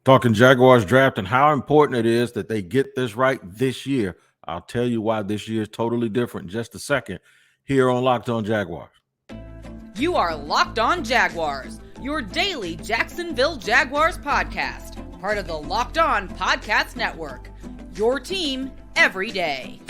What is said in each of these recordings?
Talking Jaguars draft and how important it is that they get this right this year. I'll tell you why this year is totally different in just a second here on Locked On Jaguars. You are Locked On Jaguars, your daily Jacksonville Jaguars podcast, part of the Locked On Podcast Network. Your team every day.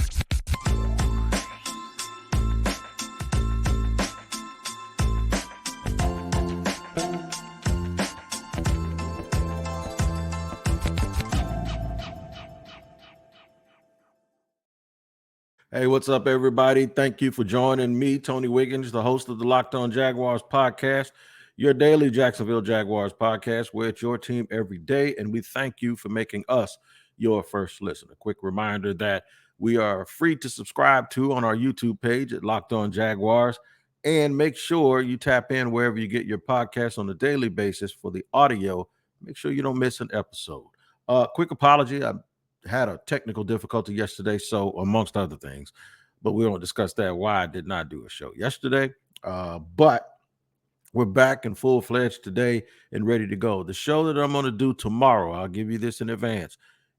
Hey, what's up, everybody? Thank you for joining me, Tony Wiggins, the host of the Locked On Jaguars podcast, your daily Jacksonville Jaguars podcast, where it's your team every day, and we thank you for making us your first listen. A quick reminder that we are free to subscribe to on our YouTube page at Locked On Jaguars, and make sure you tap in wherever you get your podcasts on a daily basis for the audio. Make sure you don't miss an episode. Quick apology. I had a technical difficulty yesterday, so amongst other things, but we won't discuss that, why I did not do a show yesterday. But we're back in full-fledged today and ready to go. The show that I'm going to do tomorrow, I'll give you this in advance.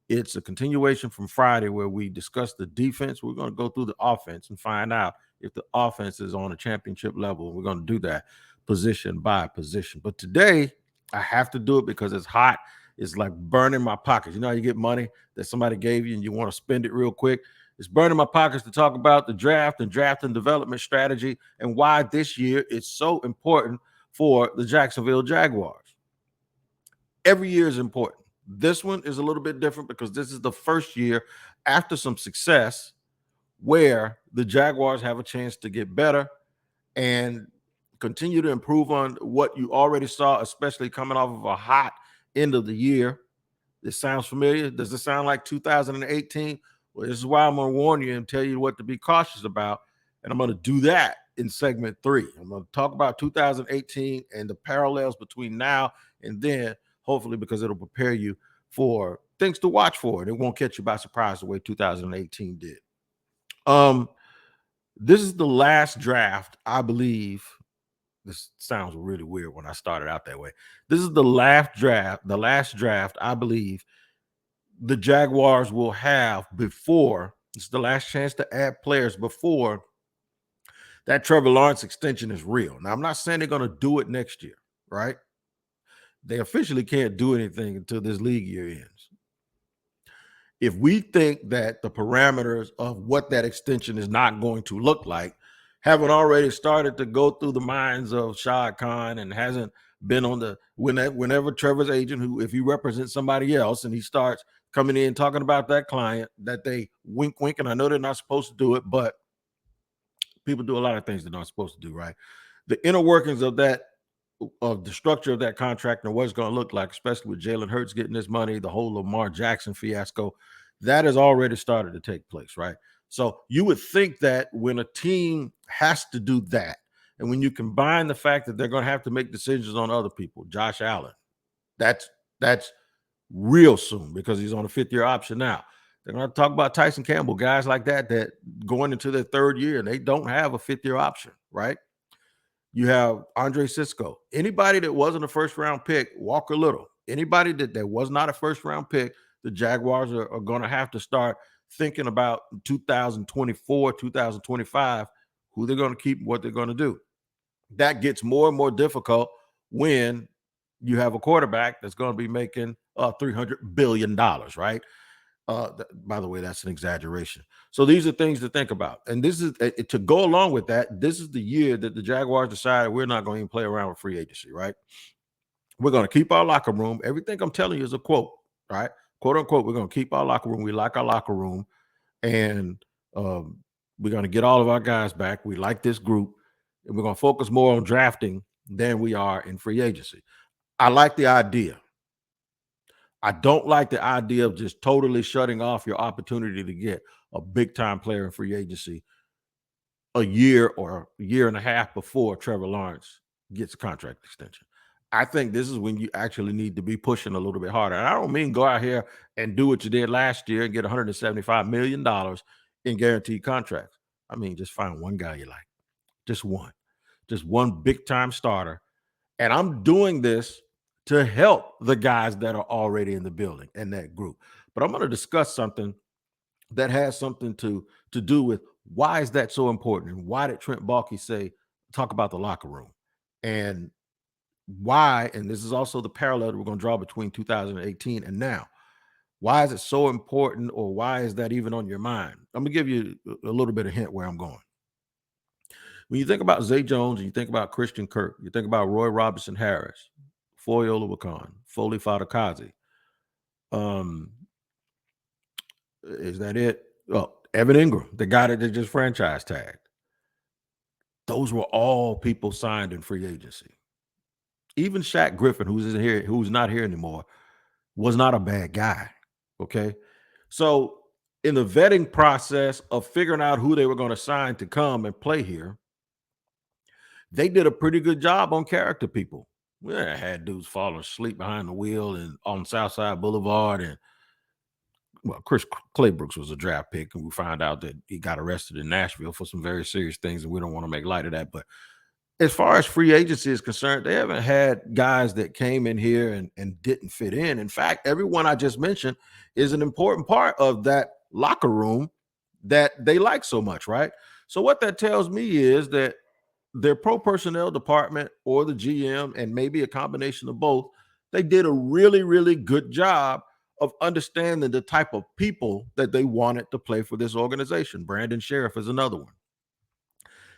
It's a continuation from Friday where we discuss the defense. We're going to go through the offense and find out if the offense is on a championship level. We're going to do that position by position. But today, I have to do it because it's hot. It's like burning my pockets. You know how you get money that somebody gave you and you want to spend it real quick? It's burning my pockets to talk about the draft and development strategy and why this year it's so important for the Jacksonville Jaguars. Every year is important. This one is a little bit different because this is the first year after some success where the Jaguars have a chance to get better and continue to improve on what you already saw, especially coming off of a hot end of the year. This sounds familiar. Does it sound like 2018? Well, this is why I'm going to warn you and tell you what to be cautious about. And I'm going to do that in segment 3. I'm going to talk about 2018 and the parallels between now and then, hopefully, because it'll prepare you for things to watch for. And it won't catch you by surprise the way 2018 did. This is the last draft, I believe. This sounds really weird when I started out that way. This is the last draft, I believe, the Jaguars will have before. It's the last chance to add players before that Trevor Lawrence extension is real. Now, I'm not saying they're going to do it next year, right? They officially can't do anything until this league year ends. If we think that the parameters of what that extension is not going to look like haven't already started to go through the minds of Shad Khan and hasn't been on the whenever Trevor's agent, who if he represents somebody else and he starts coming in talking about that client, that they wink, and I know they're not supposed to do it, but people do a lot of things they're not supposed to do, right? The inner workings of that, of the structure of that contract and what it's going to look like, especially with Jalen Hurts getting this money, the whole Lamar Jackson fiasco, that has already started to take place, right? So you would think that when a team has to do that, and when you combine the fact that they're going to have to make decisions on other people, Josh Allen, that's real soon because he's on a 5th-year option now. They're going to talk about Tyson Campbell, guys like that going into their 3rd year, and they don't have a 5th-year option, right? You have Andre Cisco. Anybody that wasn't a first-round pick, Walker Little. Anybody that was not a first-round pick, the Jaguars are going to have to start thinking about 2024, 2025, who they're going to keep, what they're going to do. That gets more and more difficult when you have a quarterback that's going to be making $300 billion, right? By the way, that's an exaggeration. So these are things to think about. And this is to go along with that. This is the year that the Jaguars decided we're not going to even play around with free agency, right? We're going to keep our locker room. Everything I'm telling you is a quote, right? Quote unquote, we're going to keep our locker room. We like our locker room. And we're going to get all of our guys back. We like this group. And we're going to focus more on drafting than we are in free agency. I like the idea. I don't like the idea of just totally shutting off your opportunity to get a big-time player in free agency a year or a year and a half before Trevor Lawrence gets a contract extension. I think this is when you actually need to be pushing a little bit harder. And I don't mean go out here and do what you did last year and get $175 million in guaranteed contracts. I mean, just find one guy you like. Just one big-time starter. And I'm doing this to help the guys that are already in the building and that group. But I'm going to discuss something that has something to do with why is that so important, and why did Trent Baalke talk about the locker room, and why, and this is also the parallel that we're going to draw between 2018 and now. Why is it so important, or why is that even on your mind? I'm going to give you a little bit of hint where I'm going. When you think about Zay Jones, and you think about Christian Kirk, you think about Roy Robinson Harris, Foye Oluwakan, Foley Fadakazi. Is that it? Well, Evan Ingram, the guy that they just franchise tagged. Those were all people signed in free agency. Even Shaq Griffin, who's not here anymore, was not a bad guy. Okay. So in the vetting process of figuring out who they were going to sign to come and play here, they did a pretty good job on character people. We had dudes falling asleep behind the wheel and on Southside Boulevard, and Chris Claybrooks was a draft pick, and we found out that he got arrested in Nashville for some very serious things, and we don't want to make light of that. But as far as free agency is concerned, they haven't had guys that came in here and didn't fit in. In fact, everyone I just mentioned is an important part of that locker room that they like so much, right? So what that tells me is that their pro personnel department, or the GM, and maybe a combination of both, they did a really, really good job of understanding the type of people that they wanted to play for this organization. Brandon Sheriff is another one.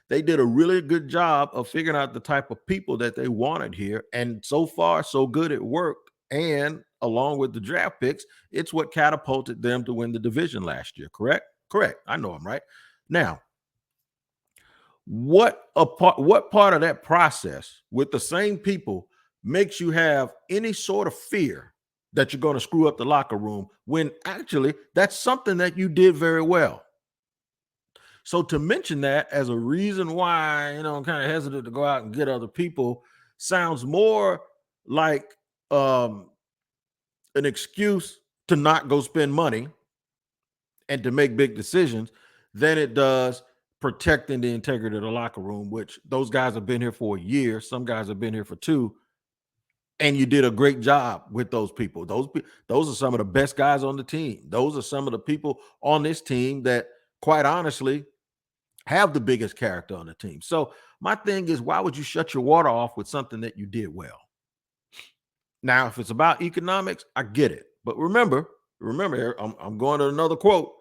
They did a really good job of figuring out the type of people that they wanted here. And so far, so good, it worked. And along with the draft picks, it's what catapulted them to win the division last year. Correct? Correct. I know I'm right. Now, what part of that process with the same people makes you have any sort of fear that you're going to screw up the locker room, when actually that's something that you did very well? So to mention that as a reason why, I'm kind of hesitant to go out and get other people sounds more like an excuse to not go spend money and to make big decisions than it does protecting the integrity of the locker room, which those guys have been here for a year. Some guys have been here for 2. And you did a great job with those people. Those are some of the best guys on the team. Those are some of the people on this team that, quite honestly, have the biggest character on the team. So my thing is, why would you shut your water off with something that you did well? Now, if it's about economics, I get it. But remember, I'm going to another quote.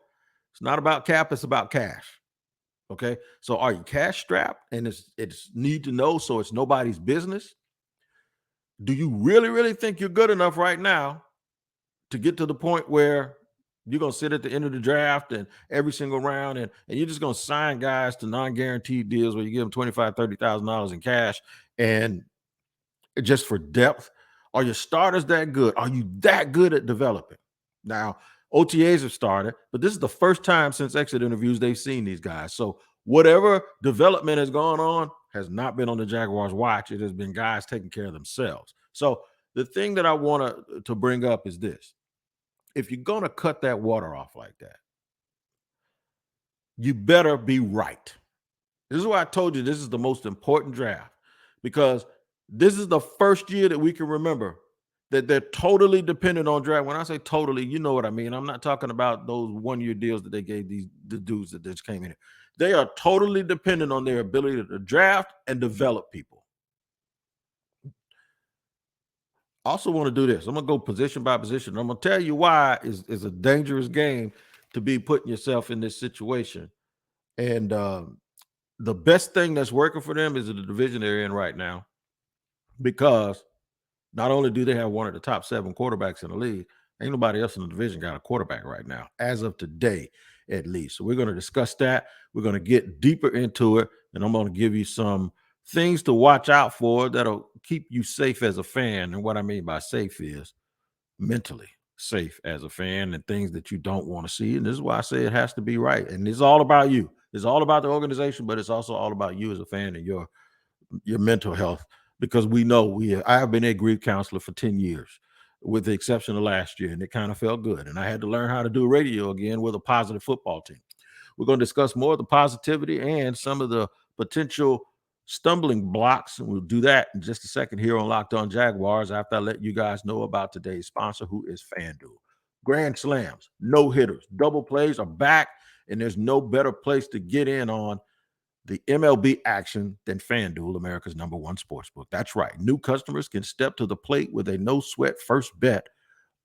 It's not about cap, it's about cash. Okay. So are you cash strapped and it's need to know, so it's nobody's business? Do you really, really think you're good enough right now to get to the point where you're going to sit at the end of the draft and every single round and you're just going to sign guys to non-guaranteed deals where you give them $25,000, $30,000 in cash and just for depth? Are your starters that good? Are you that good at developing? Now, OTAs have started, but this is the first time since exit interviews they've seen these guys. So whatever development has gone on has not been on the Jaguars' watch. It has been guys taking care of themselves. So the thing that I want to bring up is this. If you're going to cut that water off like that, you better be right. This is why I told you this is the most important draft, because this is the first year that we can remember that they're totally dependent on draft. When I say totally, you know what I mean. I'm not talking about those one-year deals that they gave the dudes that just came in here. They are totally dependent on their ability to draft and develop people. I also want to do this. I'm going to go position by position. I'm going to tell you why is a dangerous game to be putting yourself in this situation. And the best thing that's working for them is the division they're in right now, because not only do they have one of the top 7 quarterbacks in the league, ain't nobody else in the division got a quarterback right now, as of today, at least. So we're going to discuss that. We're going to get deeper into it, and I'm going to give you some things to watch out for that'll keep you safe as a fan. And what I mean by safe is mentally safe as a fan, and things that you don't want to see. And this is why I say it has to be right. And it's all about you. It's all about the organization, but it's also all about you as a fan and your mental health. Because we know I have been a grief counselor for 10 years, with the exception of last year, and it kind of felt good. And I had to learn how to do radio again with a positive football team. We're going to discuss more of the positivity and some of the potential stumbling blocks, and we'll do that in just a second here on Locked On Jaguars after I let you guys know about today's sponsor, who is FanDuel. Grand slams, no hitters, double plays are back, and there's no better place to get in on the MLB action than FanDuel, America's #1 sportsbook. That's right. New customers can step to the plate with a no-sweat first bet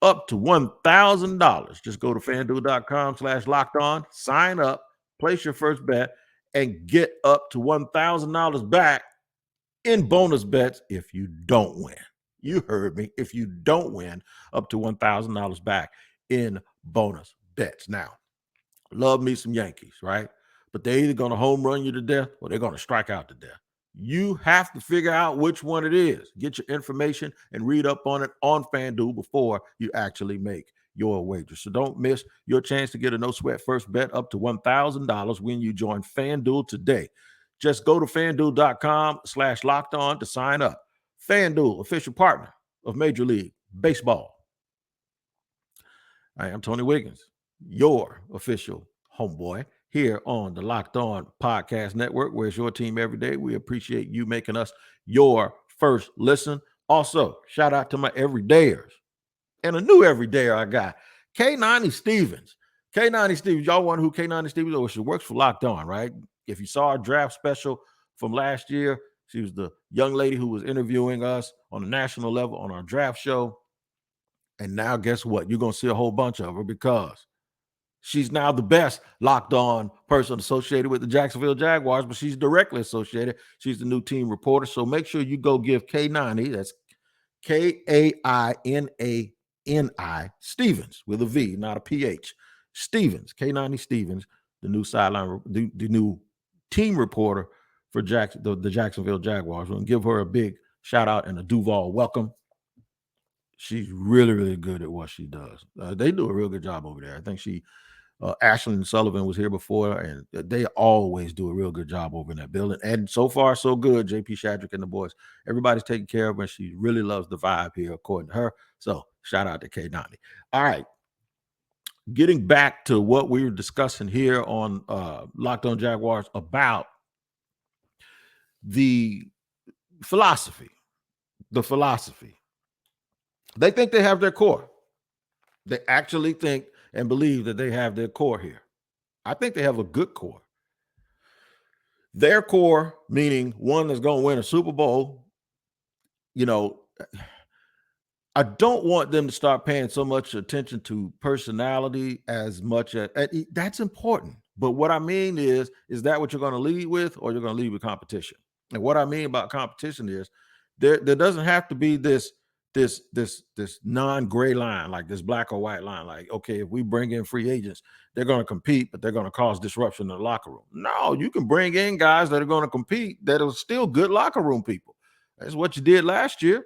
up to $1,000. Just go to FanDuel.com/locked-on, sign up, place your first bet, and get up to $1,000 back in bonus bets if you don't win. You heard me. If you don't win, up to $1,000 back in bonus bets. Now, love me some Yankees, right? But they're either going to home run you to death or they're going to strike out to death. You have to figure out which one it is. Get your information and read up on it on FanDuel before you actually make your wager. So don't miss your chance to get a no-sweat first bet up to $1,000 when you join FanDuel today. Just go to FanDuel.com/locked-on to sign up. FanDuel, official partner of Major League Baseball. I am Tony Wiggins, your official homeboy here on the Locked On Podcast Network, where it's your team every day. We appreciate you making us your first listen. Also, shout out to my everydayers and a new everydayer I got, K90 Stevens. K90 Stevens, y'all wonder who K90 Stevens is? She works for Locked On, right? If you saw our draft special from last year, she was the young lady who was interviewing us on a national level on our draft show. And now guess what? You're going to see a whole bunch of her because she's now the best Locked On person associated with the Jacksonville Jaguars, but she's directly associated. She's the new team reporter. So make sure you go give K90, that's Kainani Stevens with a V, not a PH. Stevens, K90 Stevens, the new sideline, the new team reporter for the Jacksonville Jaguars. We'll give her a big shout out and a Duval welcome. She's really, really good at what she does. They do a real good job over there. I think Ashlyn Sullivan was here before, and they always do a real good job over in that building. And so far, so good. JP Shadrick and the boys, everybody's taking care of her. She really loves the vibe here, according to her. So shout out to K90. All right. Getting back to what we were discussing here on Locked On Jaguars about the philosophy. They think they have their core. They actually think and believe that they have their core here. I think they have a good core. Their core, meaning one that's going to win a Super Bowl, I don't want them to start paying so much attention to personality as much as that's important. But what I mean is that what you're going to lead with, or you're going to lead with competition? And what I mean about competition is there doesn't have to be this non-gray line, like this black or white line. Like, okay, if we bring in free agents, they're going to compete, but they're going to cause disruption in the locker room. No, you can bring in guys that are going to compete that are still good locker room people. That's what you did last year.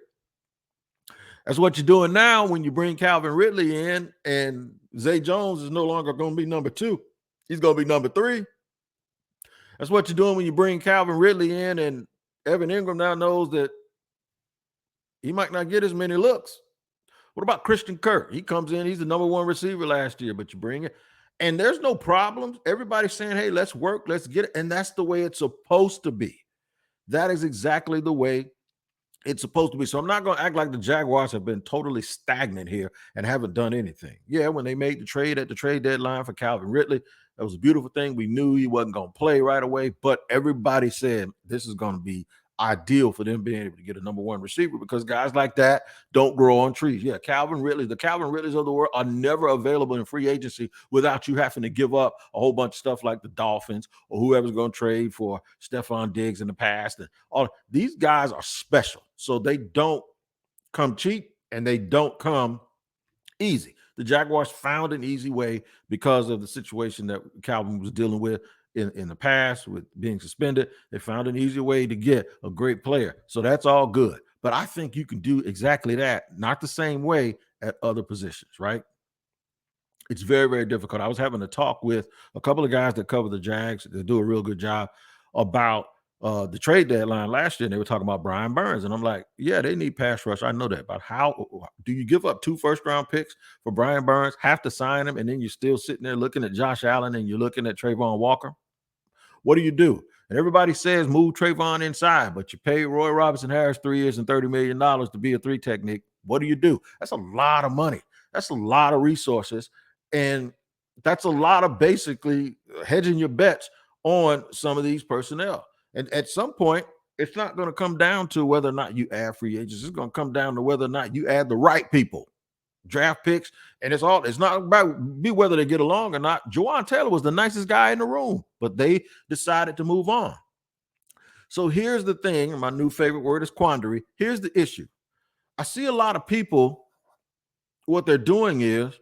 That's what you're doing now when you bring Calvin Ridley in, and Zay Jones is no longer going to be number 2. He's going to be number 3. That's what you're doing when you bring Calvin Ridley in, and Evan Ingram now knows that he might not get as many looks. What about Christian Kirk? He comes in, he's the number 1 receiver last year, but you bring it, and there's no problems. Everybody's saying, hey, let's work, let's get it. And that's the way it's supposed to be. That is exactly the way it's supposed to be. So I'm not going to act like the Jaguars have been totally stagnant here and haven't done anything. Yeah, when they made the trade at the trade deadline for Calvin Ridley, that was a beautiful thing. We knew he wasn't going to play right away, but everybody said this is going to be ideal for them being able to get a number 1 receiver, because guys like that don't grow on trees. Yeah, the Calvin Ridleys of the world are never available in free agency without you having to give up a whole bunch of stuff like the Dolphins or whoever's going to trade for Stephon Diggs in the past. And all these guys are special, so they don't come cheap and they don't come easy. The Jaguars found an easy way because of the situation that Calvin was dealing with in the past with being suspended. They found an easy way to get a great player. So that's all good. But I think you can do exactly that, not the same way at other positions, right? It's very, very difficult. I was having a talk with a couple of guys that cover the Jags that do a real good job about the trade deadline last year, and they were talking about Brian Burns. And I'm like, yeah, they need pass rush. I know that. But how do you give up 2 first-round picks for Brian Burns, have to sign him, and then you're still sitting there looking at Josh Allen and you're looking at Trayvon Walker? What do you do? And everybody says move Trayvon inside, but you pay Roy Robinson Harris 3 years and $30 million to be a 3 technique. What do? That's a lot of money. That's a lot of resources. And that's a lot of basically hedging your bets on some of these personnel. And at some point, it's not going to come down to whether or not you add free agents. It's going to come down to whether or not you add the right people, draft picks. And it's not about whether they get along or not. Juwan Taylor was the nicest guy in the room, but they decided to move on. So here's the thing. My new favorite word is quandary. Here's the issue. I see a lot of people, what they're doing is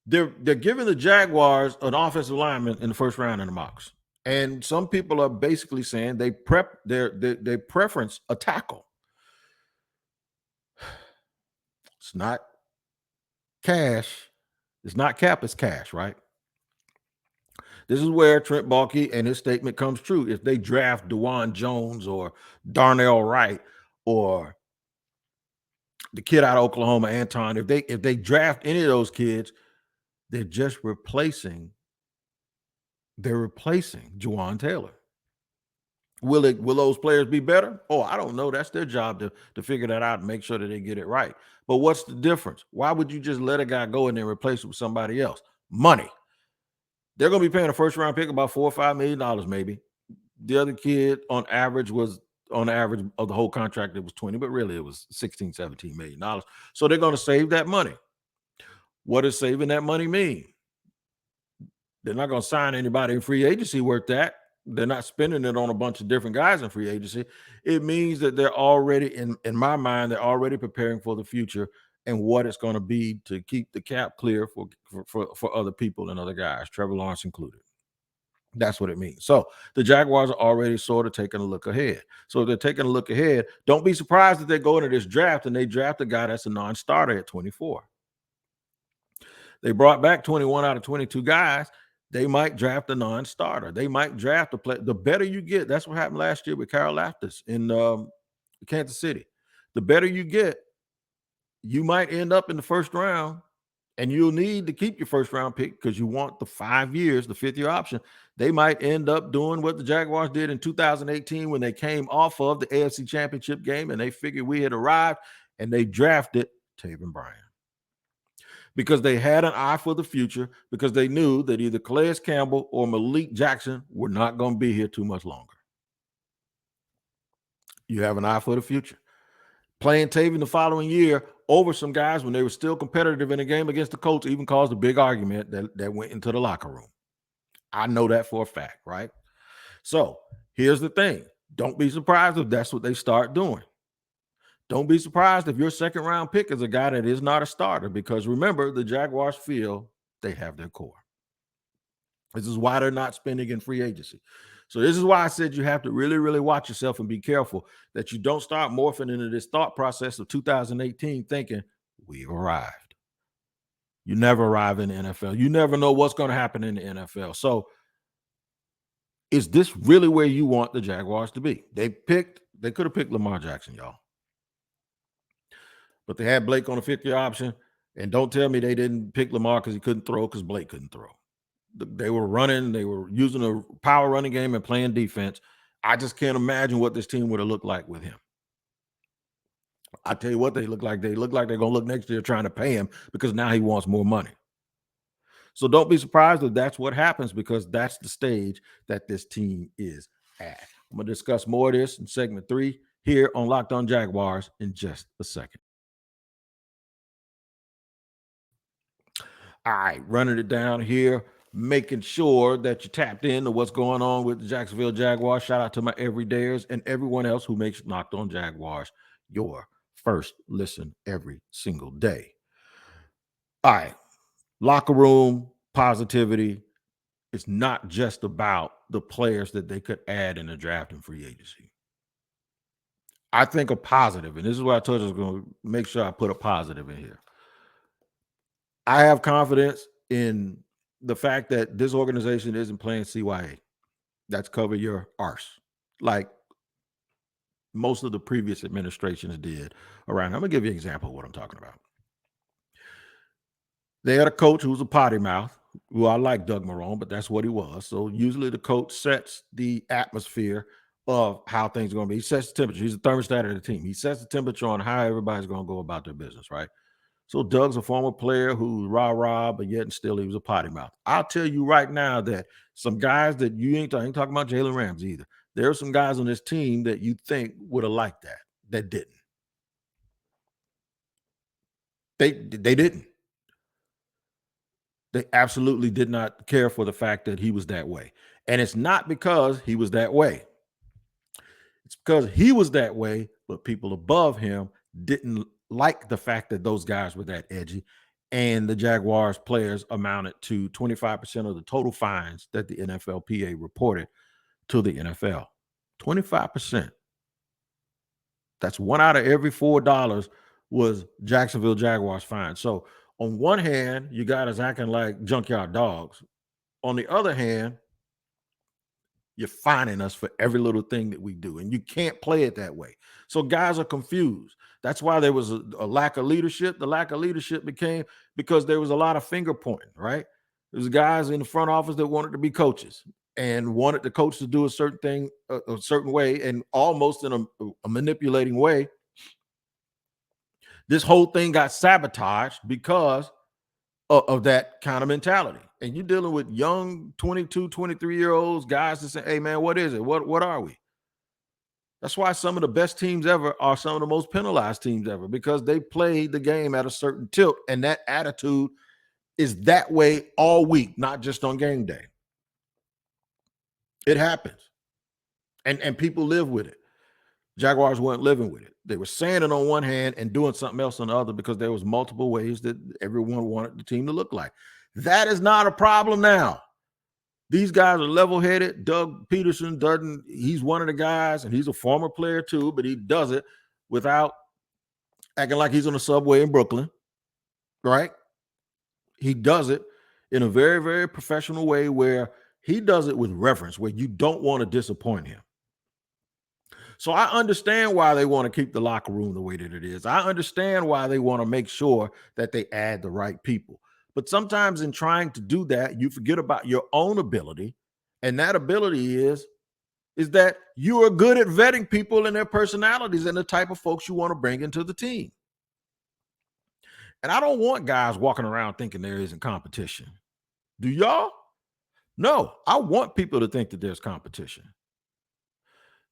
they're giving the Jaguars an offensive lineman in the first round in the mocks. And some people are basically saying they preference a tackle. It's not cash. It's not cap, it's cash, right? This is where Trent Baalke and his statement comes true. If they draft DeJuan Jones or Darnell Wright or the kid out of Oklahoma, Anton, if they draft any of those kids, they're just replacing Juwan Taylor. Will those players be better? Oh, I don't know. That's their job to figure that out and make sure that they get it right. But what's the difference? Why would you just let a guy go and then replace it with somebody else? Money. They're going to be paying a first round pick about $4 or $5 million, maybe. The other kid on average of the whole contract, it was 20, but really it was $16, $17 million. So they're going to save that money. What does saving that money mean? They're not going to sign anybody in free agency worth that. They're not spending it on a bunch of different guys in free agency. It means that they're already, in my mind, they're already preparing for the future and what it's going to be to keep the cap clear for other people and other guys, Trevor Lawrence included. That's what it means. So the Jaguars are already sort of taking a look ahead. So if they're taking a look ahead, don't be surprised if they go into this draft and they draft a guy that's a non-starter at 24. They brought back 21 out of 22 guys. They might draft a non-starter. They might draft a player. The better you get, that's what happened last year with Carol Laftis in Kansas City. The better you get, you might end up in the first round, and you'll need to keep your first round pick because you want the 5 years, the 5th-year option. They might end up doing what the Jaguars did in 2018 when they came off of the AFC Championship game and they figured we had arrived, and they drafted Taven Bryan. Because they had an eye for the future, because they knew that either Calais Campbell or Malik Jackson were not going to be here too much longer. You have an eye for the future. Playing Taven the following year over some guys when they were still competitive in a game against the Colts even caused a big argument that went into the locker room. I know that for a fact, right? So here's the thing. Don't be surprised if that's what they start doing. Don't be surprised if your second-round pick is a guy that is not a starter, because remember, the Jaguars feel they have their core. This is why they're not spending in free agency. So this is why I said you have to really, really watch yourself and be careful that you don't start morphing into this thought process of 2018 thinking, we've arrived. You never arrive in the NFL. You never know what's going to happen in the NFL. So is this really where you want the Jaguars to be? They could have picked Lamar Jackson, y'all. But they had Blake on a 5th-year option. And don't tell me they didn't pick Lamar because he couldn't throw, because Blake couldn't throw. They were running. They were using a power running game and playing defense. I just can't imagine what this team would have looked like with him. I tell you what they look like. They look like they're going to look next year trying to pay him because now he wants more money. So don't be surprised if that's what happens, because that's the stage that this team is at. I'm going to discuss more of this in segment 3 here on Locked On Jaguars in just a second. All right, running it down here, making sure that you tapped into what's going on with the Jacksonville Jaguars. Shout out to my everydayers and everyone else who makes Locked On Jaguars your first listen every single day. All right, locker room positivity. It's not just about the players that they could add in the draft and free agency. I think a positive, and this is what I told you I was going to make sure I put a positive in here. I have confidence in the fact that this organization isn't playing CYA. That's cover your arse, like most of the previous administrations did around. I'm going to give you an example of what I'm talking about. They had a coach who was a potty mouth, Well, I like Doug Marrone, but that's what he was. So usually the coach sets the atmosphere of how things are going to be. He sets the temperature. He's the thermostat of the team. He sets the temperature on how everybody's going to go about their business, right? So Doug's a former player who's rah-rah, but yet and still he was a potty mouth. I'll tell you right now that some guys that you ain't talking about Jalen Ramsey either. There are some guys on this team that you think would have liked that didn't. They didn't. They absolutely did not care for the fact that he was that way. And it's not because he was that way. It's because he was that way, but people above him didn't like the fact that those guys were that edgy. And the Jaguars players amounted to 25% of the total fines that the NFLPA reported to the NFL. 25%. That's one out of every $4 was Jacksonville Jaguars fines. So on one hand, you got us acting like junkyard dogs. On the other hand, you're fining us for every little thing that we do, and you can't play it that way. So guys are confused. That's why there was a lack of leadership. The lack of leadership became because there was a lot of finger pointing, right? There's guys in the front office that wanted to be coaches and wanted the coach to do a certain thing a certain way, and almost in a manipulating way. This whole thing got sabotaged because of that kind of mentality. And you're dealing with young 22, 23-year-olds, guys that say, hey, man, what is it? What are we? That's why some of the best teams ever are some of the most penalized teams ever, because they played the game at a certain tilt, and that attitude is that way all week, not just on game day. It happens. And people live with it. Jaguars weren't living with it. They were saying it on one hand and doing something else on the other because there was multiple ways that everyone wanted the team to look like. That is not a problem now. These guys are level-headed. Doug Peterson doesn't, he's one of the guys, and he's a former player too, but he does it without acting like he's on the subway in Brooklyn, right? He does it in a very, very professional way where he does it with reverence, where you don't want to disappoint him. So I understand why they want to keep the locker room the way that it is. I understand why they want to make sure that they add the right people. But sometimes in trying to do that, you forget about your own ability. And that ability is that you are good at vetting people and their personalities and the type of folks you want to bring into the team. And I don't want guys walking around thinking there isn't competition. Do y'all? No, I want people to think that there's competition.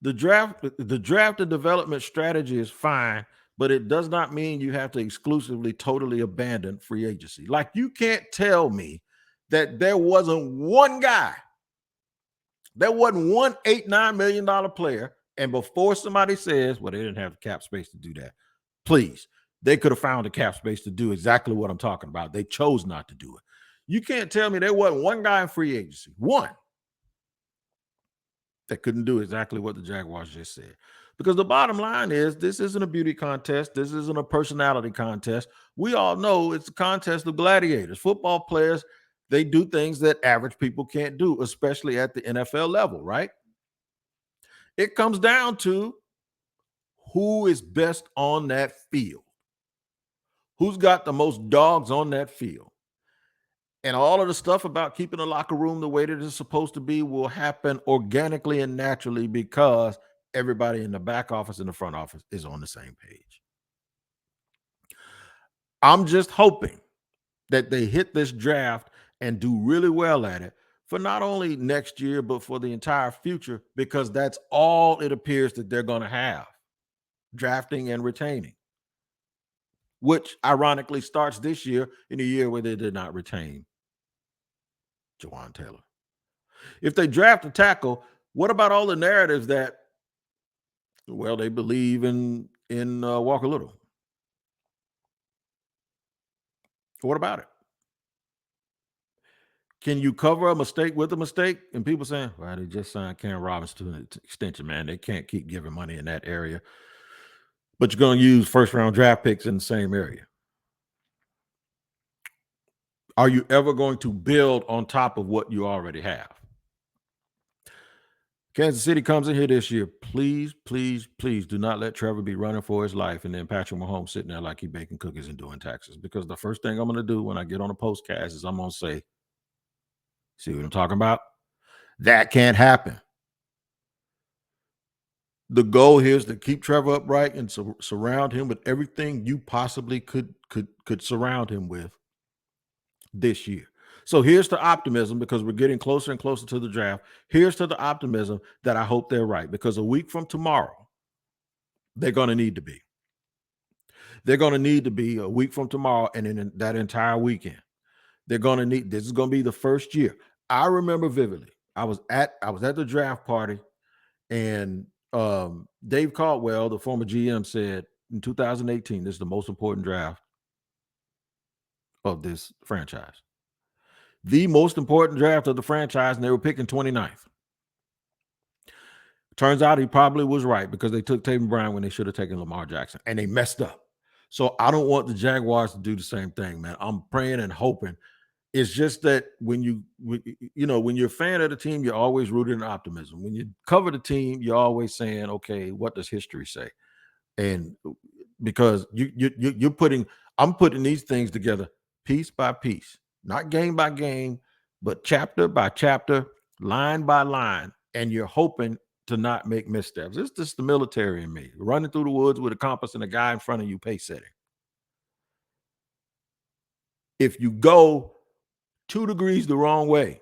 The draft and development strategy is fine, but it does not mean you have to exclusively totally abandon free agency. Like, you can't tell me that there wasn't one guy, there wasn't one $8-9 million player, and before somebody says, well, they didn't have the cap space to do that, please, they could have found the cap space to do exactly what I'm talking about. They chose not to do it. You can't tell me there wasn't one guy in free agency, one, that couldn't do exactly what the Jaguars just said. Because the bottom line is, this isn't a beauty contest. This isn't a personality contest. We all know it's a contest of gladiators. Football players, they do things that average people can't do, especially at the NFL level, right? It comes down to who is best on that field. Who's got the most dogs on that field? And all of the stuff about keeping the locker room the way that it's supposed to be will happen organically and naturally because everybody in the back office and the front office is on the same page. I'm just hoping that they hit this draft and do really well at it for not only next year, but for the entire future, because that's all it appears that they're going to have, drafting and retaining, which ironically starts this year in a year where they did not retain Jawan Taylor. If they draft a tackle, what about all the narratives that, well, they believe in Walker Little? What about it? Can you cover a mistake with a mistake? And people saying, well, they just signed Cam Robinson to an extension, man. They can't keep giving money in that area. But you're going to use first-round draft picks in the same area. Are you ever going to build on top of what you already have? Kansas City comes in here this year. Please, please, please do not let Trevor be running for his life and then Patrick Mahomes sitting there like he baking cookies and doing taxes. Because the first thing I'm going to do when I get on a postcast is I'm going to say, See what I'm talking about? That can't happen. The goal here is to keep Trevor upright and surround him with everything you possibly could surround him with this year. So here's the optimism, because we're getting closer and closer to the draft. Here's to the optimism that I hope they're right, because a week from tomorrow, they're going to need to be. They're going to need to be a week from tomorrow, and in that entire weekend. They're going to need, this is going to be the first year. I remember vividly. I was at the draft party, and Dave Caldwell, the former GM, said in 2018, this is the most important draft of this franchise. The most important draft of the franchise, and they were picking 29th. Turns out he probably was right, because they took Taven Bryan when they should have taken Lamar Jackson, and they messed up. So I don't want the Jaguars to do the same thing, man. I'm praying and hoping. It's just that when you're a fan of the team, you're always rooted in optimism. When you cover the team, you're always saying, okay, what does history say? And because I'm putting these things together piece by piece, not game by game, but chapter by chapter, line by line. And you're hoping to not make missteps. It's just the military in me, running through the woods with a compass and a guy in front of you pace setting. If you go 2 degrees the wrong way,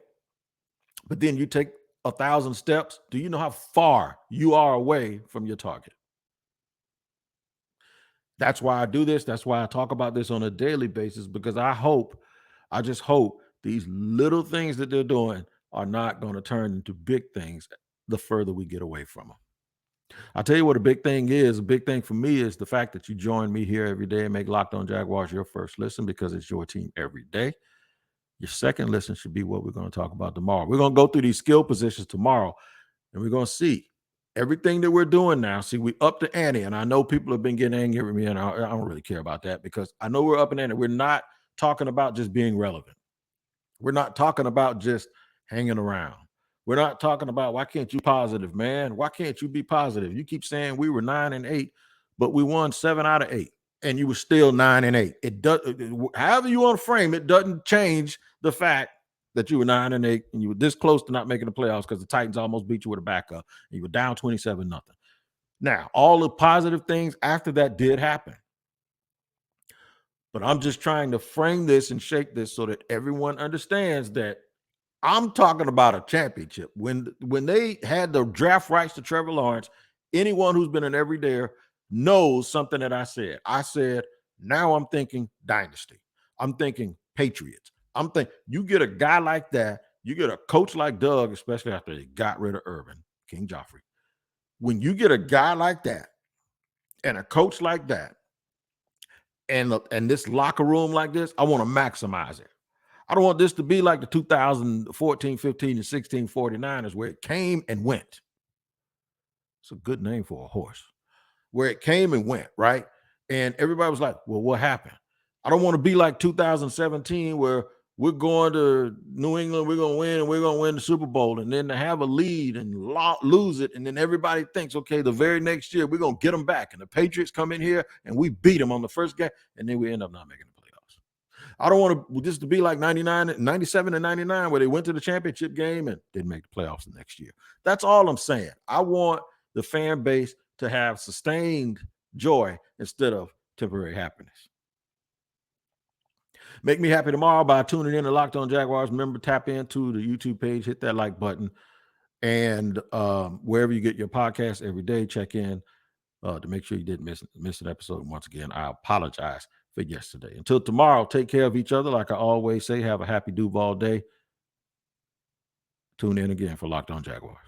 but then you take 1,000 steps, do you know how far you are away from your target? That's why I do this. That's why I talk about this on a daily basis, because I just hope these little things that they're doing are not going to turn into big things the further we get away from them. I'll tell you what a big thing is. A big thing for me is the fact that you join me here every day and make Locked On Jaguars your first listen, because it's your team every day. Your second listen should be what we're going to talk about tomorrow. We're going to go through these skill positions tomorrow, and we're going to see everything that we're doing now. See, we up the ante, and I know people have been getting angry with me, and I don't really care about that, because I know we're up and ante. We're not talking about just being relevant. We're not talking about just hanging around. We're not talking about, why can't you be positive, man? Why can't you be positive? You keep saying we were 9-8, but we won 7 out of 8. And you were still 9-8. It does, however you want to frame it, doesn't change the fact that you were 9-8 and you were this close to not making the playoffs, because the Titans almost beat you with a backup. And you were down 27-0. Now, all the positive things after that did happen. But I'm just trying to frame this and shake this so that everyone understands that I'm talking about a championship. When they had the draft rights to Trevor Lawrence, anyone who's been an everydayer knows something that I said. I said, now I'm thinking dynasty. I'm thinking Patriots. I'm thinking you get a guy like that, you get a coach like Doug, especially after they got rid of Urban, King Joffrey. When you get a guy like that and a coach like that and this locker room like this, I want to maximize it. I don't want this to be like the 2014, 15, and 16 49ers, where it came and went. It's a good name for a horse. Where it came and went, right? And everybody was like, well, what happened? I don't want to be like 2017, where we're going to New England, we're going to win, and we're going to win the Super Bowl, and then to have a lead and lose it, and then everybody thinks, okay, the very next year, we're going to get them back, and the Patriots come in here, and we beat them on the first game, and then we end up not making the playoffs. I don't want this to be like 97 and 99, where they went to the championship game and didn't make the playoffs the next year. That's all I'm saying. I want the fan base to have sustained joy instead of temporary happiness. Make me happy tomorrow by tuning in to Locked On Jaguars. Remember, tap into the YouTube page, hit that like button, and wherever you get your podcast every day, check in to make sure you didn't miss an episode. And once again, I apologize for yesterday. Until tomorrow, take care of each other. Like I always say, have a happy Duval day. Tune in again for Locked On Jaguars.